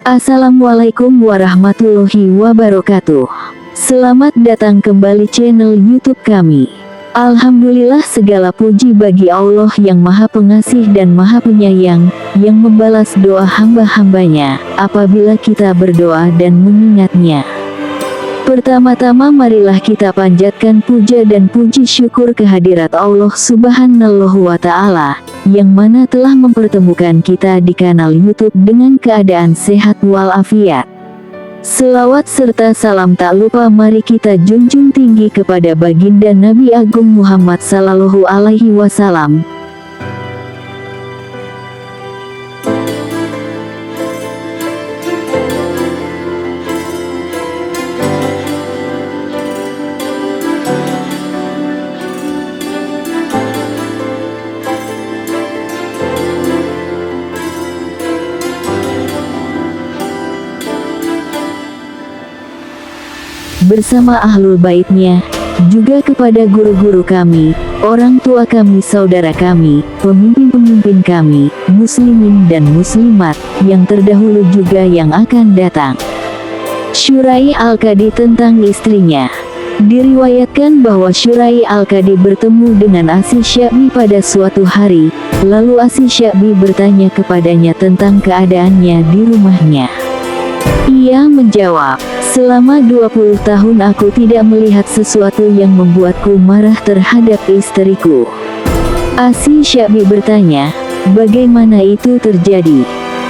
Assalamualaikum warahmatullahi wabarakatuh. Selamat datang kembali channel YouTube kami. Alhamdulillah, segala puji bagi Allah yang Maha Pengasih dan Maha Penyayang, yang membalas doa hamba-hambanya apabila kita berdoa dan mengingatnya. Pertama-tama marilah kita panjatkan puja dan puji syukur kehadirat Allah Subhanahu wa Ta'ala, yang mana telah mempertemukan kita di kanal YouTube dengan keadaan sehat walafiat. Selawat serta salam tak lupa mari kita junjung tinggi kepada baginda Nabi Agung Muhammad Sallallahu Alaihi Wasallam. Bersama ahlul baitnya, juga kepada guru-guru kami, orang tua kami, saudara kami, pemimpin-pemimpin kami, muslimin dan muslimat, yang terdahulu juga yang akan datang. Syurai Al-Qadi tentang istrinya. Diriwayatkan bahwa Syurai Al-Qadi bertemu dengan Asy Sya'bi pada suatu hari, lalu Asy Sya'bi bertanya kepadanya tentang keadaannya di rumahnya. Ia menjawab, selama 20 tahun aku tidak melihat sesuatu yang membuatku marah terhadap istriku. Asy Sya'bi bertanya, bagaimana itu terjadi?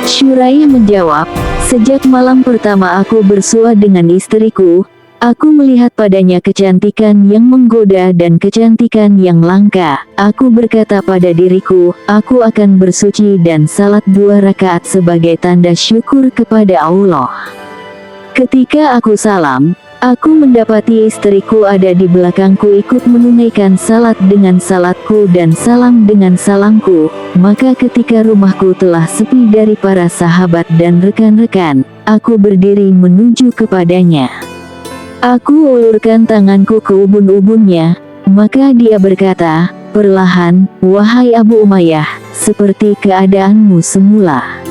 Syurai menjawab, sejak malam pertama aku bersua dengan istriku, aku melihat padanya kecantikan yang menggoda dan kecantikan yang langka. Aku berkata pada diriku, aku akan bersuci dan salat 2 rakaat sebagai tanda syukur kepada Allah. Ketika aku salam, aku mendapati istriku ada di belakangku ikut menunaikan salat dengan salatku dan salam dengan salamku. Maka ketika rumahku telah sepi dari para sahabat dan rekan-rekan, aku berdiri menuju kepadanya. Aku ulurkan tanganku ke ubun-ubunnya, maka dia berkata, perlahan, wahai Abu Umayyah, seperti keadaanmu semula.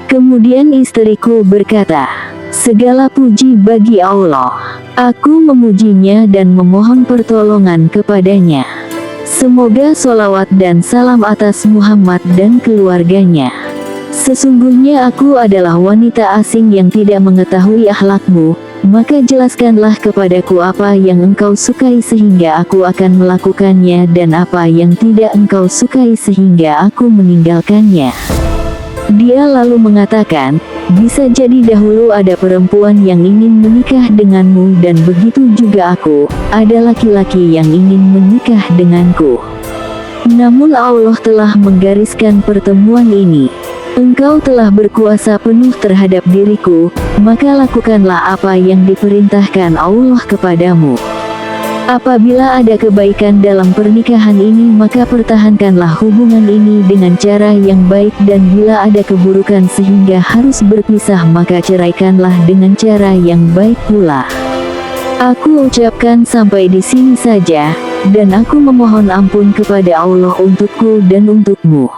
Kemudian istriku berkata, segala puji bagi Allah. Aku memujinya dan memohon pertolongan kepadanya. Semoga sholawat dan salam atas Muhammad dan keluarganya. Sesungguhnya aku adalah wanita asing yang tidak mengetahui akhlakmu, maka jelaskanlah kepadaku apa yang engkau sukai sehingga aku akan melakukannya dan apa yang tidak engkau sukai sehingga aku meninggalkannya. Dia lalu mengatakan, bisa jadi dahulu ada perempuan yang ingin menikah denganmu dan begitu juga aku, ada laki-laki yang ingin menikah denganku. Namun Allah telah menggariskan pertemuan ini. Engkau telah berkuasa penuh terhadap diriku, maka lakukanlah apa yang diperintahkan Allah kepadamu. Apabila ada kebaikan dalam pernikahan ini maka pertahankanlah hubungan ini dengan cara yang baik, dan bila ada keburukan sehingga harus berpisah maka ceraikanlah dengan cara yang baik pula. Aku ucapkan sampai di sini saja, dan aku memohon ampun kepada Allah untukku dan untukmu.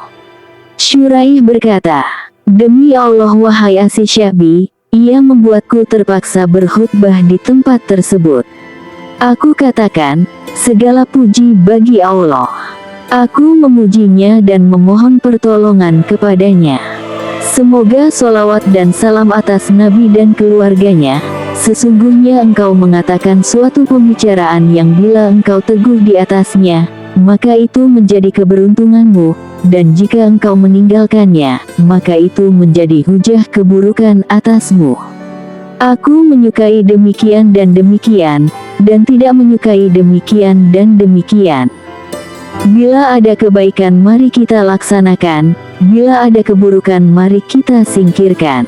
Syurai berkata, demi Allah wahai Asy Sya'bi, ia membuatku terpaksa berkhutbah di tempat tersebut. Aku katakan, segala puji bagi Allah. Aku memujinya dan memohon pertolongan kepadanya. Semoga sholawat dan salam atas Nabi dan keluarganya. Sesungguhnya engkau mengatakan suatu pembicaraan yang bila engkau teguh di atasnya, maka itu menjadi keberuntunganmu, dan jika engkau meninggalkannya, maka itu menjadi hujah keburukan atasmu. Aku menyukai demikian dan demikian, dan tidak menyukai demikian dan demikian. Bila ada kebaikan mari kita laksanakan, bila ada keburukan mari kita singkirkan.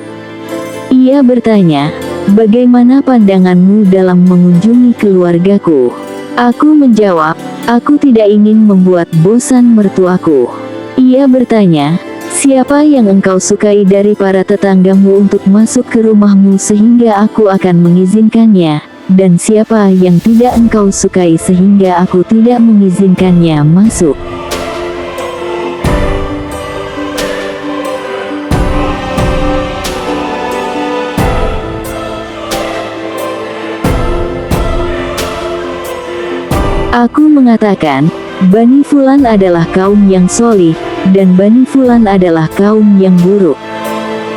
Ia bertanya, bagaimana pandanganmu dalam mengunjungi keluargaku? Aku menjawab, aku tidak ingin membuat bosan mertuaku. Ia bertanya, siapa yang engkau sukai dari para tetanggamu untuk masuk ke rumahmu sehingga aku akan mengizinkannya, dan siapa yang tidak engkau sukai sehingga aku tidak mengizinkannya masuk. Aku mengatakan, Bani Fulan adalah kaum yang solih, dan Bani Fulan adalah kaum yang buruk.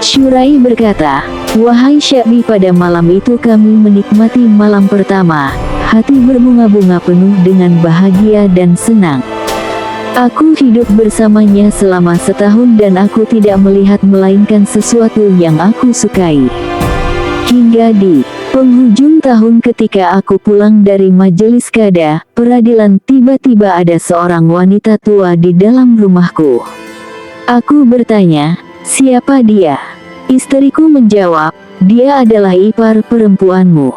Syurai berkata, wahai Sya'bi, pada malam itu kami menikmati malam pertama, hati berbunga-bunga penuh dengan bahagia dan senang. Aku hidup bersamanya selama setahun dan aku tidak melihat melainkan sesuatu yang aku sukai. Hingga di penghujung tahun ketika aku pulang dari majelis qada peradilan, tiba-tiba ada seorang wanita tua di dalam rumahku. Aku bertanya, siapa dia? Istriku menjawab, dia adalah ipar perempuanmu.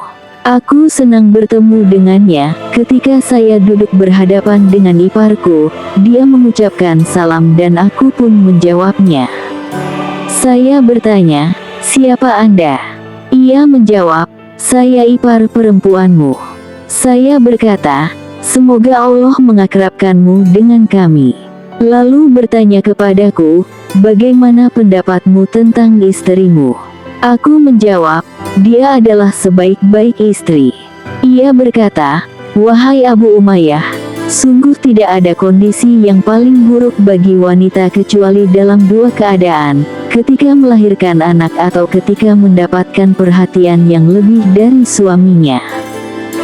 Aku senang bertemu dengannya. Ketika saya duduk berhadapan dengan iparku, dia mengucapkan salam dan aku pun menjawabnya. Saya bertanya, siapa Anda? Ia menjawab, saya ipar perempuanmu. Saya berkata, semoga Allah mengakrabkanmu dengan kami. Lalu bertanya kepadaku, bagaimana pendapatmu tentang istrimu? Aku menjawab, dia adalah sebaik-baik istri. Ia berkata, wahai Abu Umayyah, sungguh tidak ada kondisi yang paling buruk bagi wanita kecuali dalam dua keadaan, ketika melahirkan anak atau ketika mendapatkan perhatian yang lebih dari suaminya.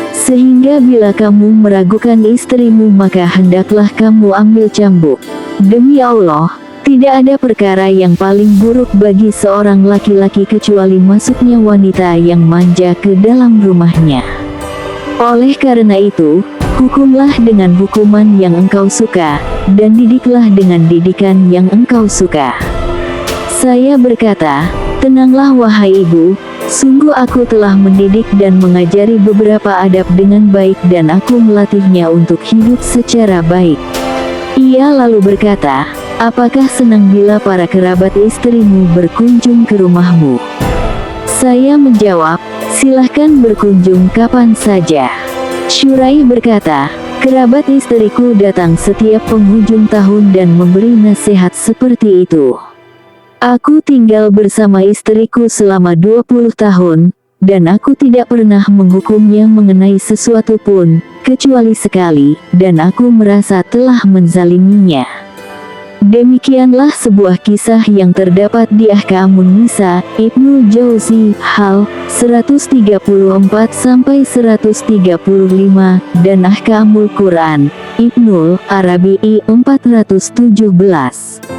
Sehingga bila kamu meragukan istrimu maka hendaklah kamu ambil cambuk. Demi Allah, tidak ada perkara yang paling buruk bagi seorang laki-laki kecuali masuknya wanita yang manja ke dalam rumahnya. Oleh karena itu, hukumlah dengan hukuman yang engkau suka, dan didiklah dengan didikan yang engkau suka. Saya berkata, tenanglah wahai ibu, sungguh aku telah mendidik dan mengajari beberapa adab dengan baik dan aku melatihnya untuk hidup secara baik. Ia lalu berkata, apakah senang bila para kerabat istrimu berkunjung ke rumahmu? Saya menjawab, silahkan berkunjung kapan saja. Syurai berkata, kerabat istriku datang setiap penghujung tahun dan memberi nasihat seperti itu. Aku tinggal bersama istriku selama 20 tahun, dan aku tidak pernah menghukumnya mengenai sesuatu pun, kecuali sekali, dan aku merasa telah menzaliminya. Demikianlah sebuah kisah yang terdapat di Ahkamun Nisa, Ibnu Jauzi, hal 134-135, dan Ahkamul Quran, Ibnul Arabi 417.